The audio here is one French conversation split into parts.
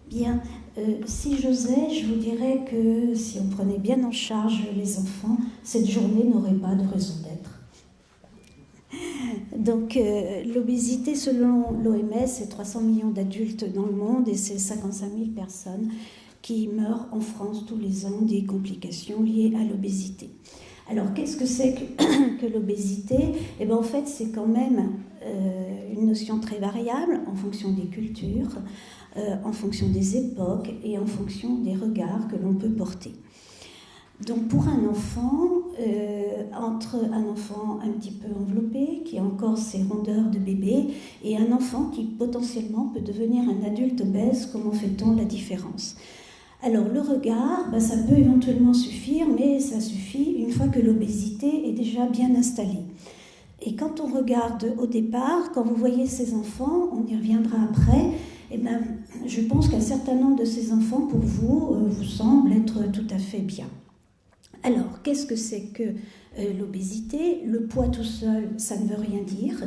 Bien, si j'osais, je vous dirais que si on prenait bien en charge les enfants, cette journée n'aurait pas de raison d'être. Donc l'obésité, selon l'OMS, c'est 300 millions d'adultes dans le monde et c'est 55 000 personnes qui meurent en France tous les ans des complications liées à l'obésité. Alors qu'est-ce que c'est que l'obésité ? Eh bien en fait c'est quand même une notion très variable en fonction des cultures, en fonction des époques et en fonction des regards que l'on peut porter. Donc pour un enfant, entre un enfant un petit peu enveloppé, qui a encore ses rondeurs de bébé, et un enfant qui potentiellement peut devenir un adulte obèse, comment fait-on la différence ? Alors le regard, ça peut éventuellement suffire, mais ça suffit une fois que l'obésité est déjà bien installée. Et quand on regarde au départ, quand vous voyez ces enfants, on y reviendra après, je pense qu'un certain nombre de ces enfants, pour vous, vous semblent être tout à fait bien. Alors, qu'est-ce que c'est que l'obésité ? Le poids tout seul, ça ne veut rien dire.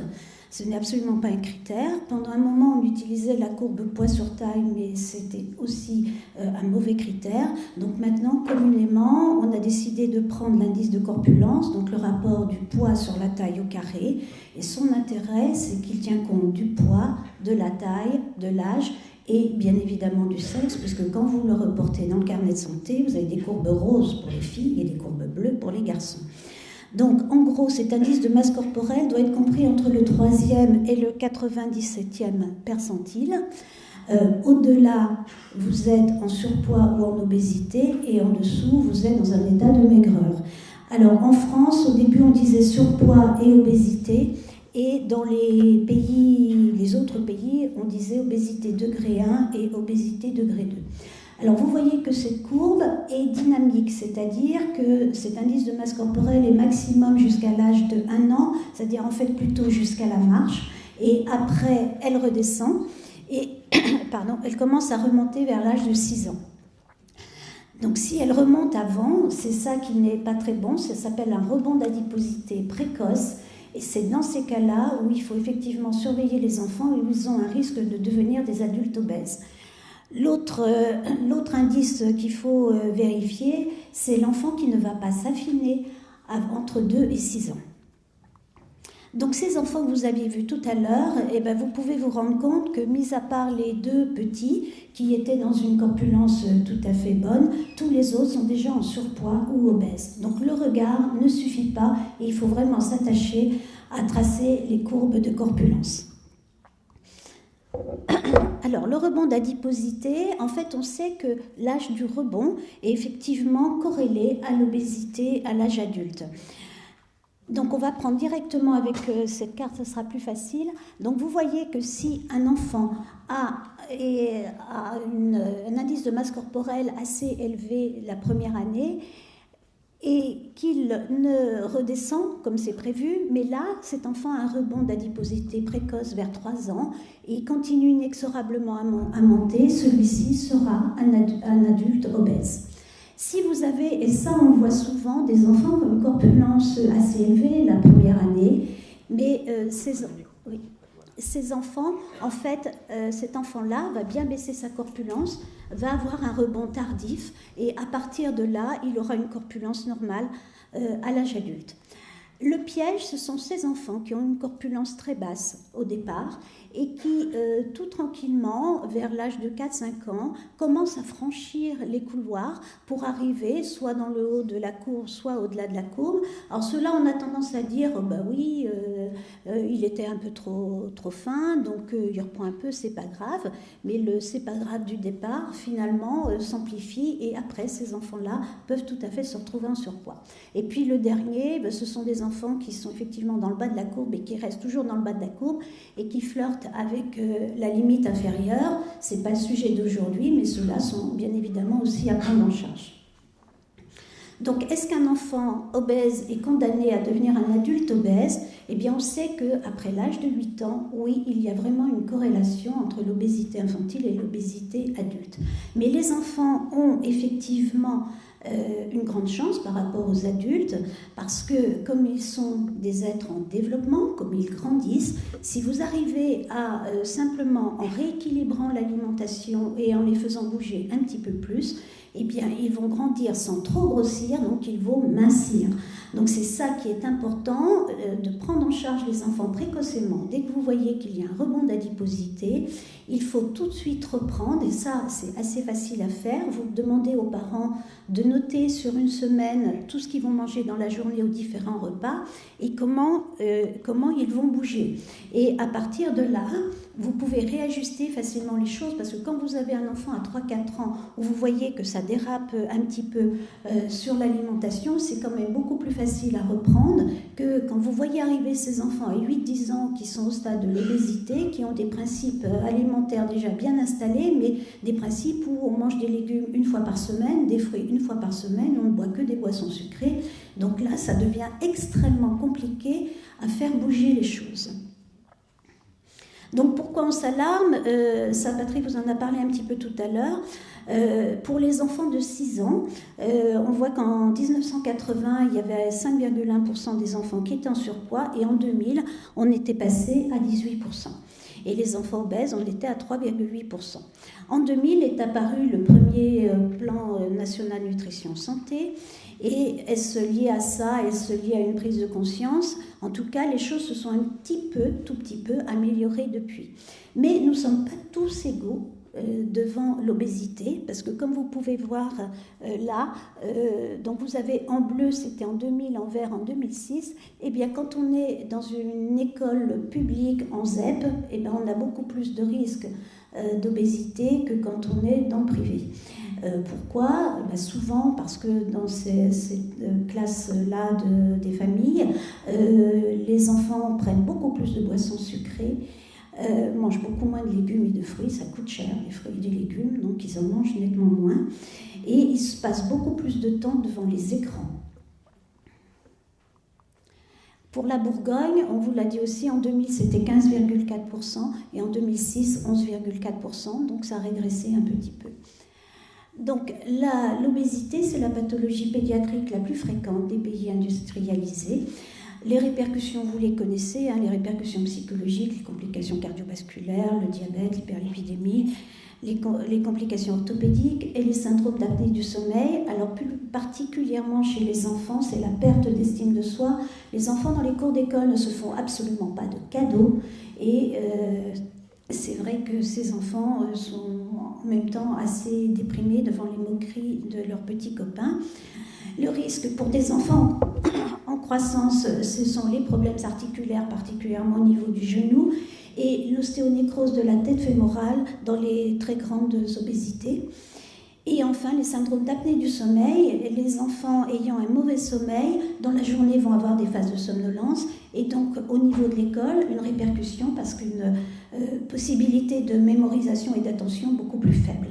Ce n'est absolument pas un critère. Pendant un moment, on utilisait la courbe poids sur taille, mais c'était aussi un mauvais critère. Donc maintenant, communément, on a décidé de prendre l'indice de corpulence, donc le rapport du poids sur la taille au carré. Et son intérêt, c'est qu'il tient compte du poids, de la taille, de l'âge et bien évidemment du sexe, puisque quand vous le reportez dans le carnet de santé, vous avez des courbes roses pour les filles et des courbes bleues pour les garçons. Donc, en gros, cet indice de masse corporelle doit être compris entre le 3e et le 97e percentile. Au-delà, vous êtes en surpoids ou en obésité, et en dessous, vous êtes dans un état de maigreur. Alors, en France, au début, on disait surpoids et obésité, et dans les autres pays, on disait obésité degré 1 et obésité degré 2. Alors vous voyez que cette courbe est dynamique, c'est-à-dire que cet indice de masse corporelle est maximum jusqu'à l'âge de 1 an, c'est-à-dire en fait plutôt jusqu'à la marche, et après elle redescend, et elle commence à remonter vers l'âge de 6 ans. Donc si elle remonte avant, c'est ça qui n'est pas très bon, ça s'appelle un rebond d'adiposité précoce, et c'est dans ces cas-là où il faut effectivement surveiller les enfants et où ils ont un risque de devenir des adultes obèses. L'autre indice qu'il faut vérifier, c'est l'enfant qui ne va pas s'affiner entre 2 et 6 ans. Donc ces enfants que vous aviez vus tout à l'heure, vous pouvez vous rendre compte que, mis à part les 2 petits qui étaient dans une corpulence tout à fait bonne, tous les autres sont déjà en surpoids ou obèses. Donc le regard ne suffit pas et il faut vraiment s'attacher à tracer les courbes de corpulence. Alors, le rebond d'adiposité, en fait, on sait que l'âge du rebond est effectivement corrélé à l'obésité à l'âge adulte. Donc, on va prendre directement avec cette carte, ce sera plus facile. Donc, vous voyez que si un enfant a un indice de masse corporelle assez élevé la première année, et qu'il ne redescend comme c'est prévu, mais là, cet enfant a un rebond d'adiposité précoce vers 3 ans et il continue inexorablement à monter, celui-ci sera un adulte obèse. Si vous avez, et ça on le voit souvent, des enfants qui ont une corpulence assez élevée la première année, mais ces enfants, en fait, cet enfant-là va bien baisser sa corpulence, va avoir un rebond tardif et à partir de là, il aura une corpulence normale à l'âge adulte. Le piège, ce sont ces enfants qui ont une corpulence très basse au départ et qui, tout tranquillement, vers l'âge de 4-5 ans, commencent à franchir les couloirs pour arriver soit dans le haut de la courbe, soit au-delà de la courbe. Alors ceux-là, on a tendance à dire, il était un peu trop fin, donc il reprend un peu, c'est pas grave. Mais le c'est pas grave du départ, finalement, s'amplifie et après, ces enfants-là peuvent tout à fait se retrouver en surpoids. Et puis le dernier, ce sont des enfants qui sont effectivement dans le bas de la courbe et qui restent toujours dans le bas de la courbe et qui flirtent avec la limite inférieure. Ce n'est pas le sujet d'aujourd'hui, mais ceux-là sont bien évidemment aussi à prendre en charge. Donc, est-ce qu'un enfant obèse est condamné à devenir un adulte obèse ? Eh bien, on sait qu'après l'âge de 8 ans, oui, il y a vraiment une corrélation entre l'obésité infantile et l'obésité adulte. Mais les enfants ont effectivement une grande chance par rapport aux adultes, parce que comme ils sont des êtres en développement, comme ils grandissent, si vous arrivez à simplement en rééquilibrant l'alimentation et en les faisant bouger un petit peu plus, eh bien, ils vont grandir sans trop grossir, donc ils vont mincir. Donc c'est ça qui est important, de prendre en charge les enfants précocement. Dès que vous voyez qu'il y a un rebond d'adiposité, il faut tout de suite reprendre, et ça c'est assez facile à faire. Vous demandez aux parents de noter sur une semaine tout ce qu'ils vont manger dans la journée aux différents repas et comment ils vont bouger. Et à partir de là, vous pouvez réajuster facilement les choses, parce que quand vous avez un enfant à 3-4 ans où vous voyez que ça dérape un petit peu sur l'alimentation, c'est quand même beaucoup plus facile à reprendre que quand vous voyez arriver ces enfants à 8-10 ans qui sont au stade de l'obésité, qui ont des principes alimentaires déjà bien installés, mais des principes où on mange des légumes une fois par semaine, des fruits une fois par semaine, on ne boit que des boissons sucrées. Donc là, ça devient extrêmement compliqué à faire bouger les choses. Donc pourquoi on s'alarme ? Ça, Patrick vous en a parlé un petit peu tout à l'heure. Pour les enfants de 6 ans, on voit qu'en 1980, il y avait 5,1% des enfants qui étaient en surpoids, et en 2000, on était passé à 18%. Et les enfants obèses, on était à 3,8%. En 2000 est apparu le premier plan national nutrition santé. Et est-ce lié à ça? Est-ce lié à une prise de conscience? En tout cas, les choses se sont un petit peu, tout petit peu, améliorées depuis. Mais nous ne sommes pas tous égaux devant l'obésité, parce que comme vous pouvez voir là, donc vous avez en bleu, c'était en 2000, en vert en 2006, et bien quand on est dans une école publique en ZEP, et bien on a beaucoup plus de risques d'obésité que quand on est dans le privé. Pourquoi ? Souvent parce que dans ces classes-là des familles, les enfants prennent beaucoup plus de boissons sucrées, mangent beaucoup moins de légumes et de fruits, ça coûte cher les fruits et les légumes, donc ils en mangent nettement moins, et ils se passent beaucoup plus de temps devant les écrans. Pour la Bourgogne, on vous l'a dit aussi, en 2000 c'était 15,4% et en 2006 11,4%, donc ça a régressé un petit peu. Donc l'obésité, c'est la pathologie pédiatrique la plus fréquente des pays industrialisés. Les répercussions, vous les connaissez, hein, les répercussions psychologiques, les complications cardiovasculaires, le diabète, l'hyperlipidémie, les complications orthopédiques et les syndromes d'apnée du sommeil. Alors plus particulièrement chez les enfants, c'est la perte d'estime de soi. Les enfants dans les cours d'école ne se font absolument pas de cadeaux, et c'est vrai que ces enfants sont en même temps assez déprimés devant les moqueries de leurs petits copains. Le risque pour des enfants en croissance, ce sont les problèmes articulaires, particulièrement au niveau du genou, et l'ostéonécrose de la tête fémorale dans les très grandes obésités. Et enfin, les syndromes d'apnée du sommeil. Les enfants ayant un mauvais sommeil, dans la journée, vont avoir des phases de somnolence, et donc au niveau de l'école, une répercussion parce qu'une possibilité de mémorisation et d'attention beaucoup plus faible.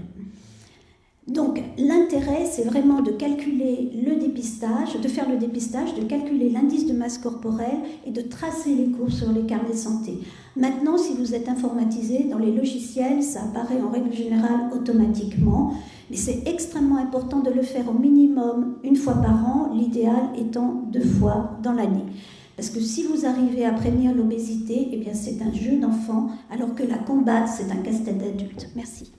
Donc l'intérêt, c'est vraiment de calculer le dépistage, de faire le dépistage, de calculer l'indice de masse corporelle et de tracer les courbes sur les carnets de santé. Maintenant, si vous êtes informatisé, dans les logiciels, ça apparaît en règle générale automatiquement, mais c'est extrêmement important de le faire au minimum une fois par an, l'idéal étant 2 fois dans l'année. Parce que si vous arrivez à prévenir l'obésité, eh bien c'est un jeu d'enfant, alors que la combattre, c'est un casse-tête d'adulte. Merci.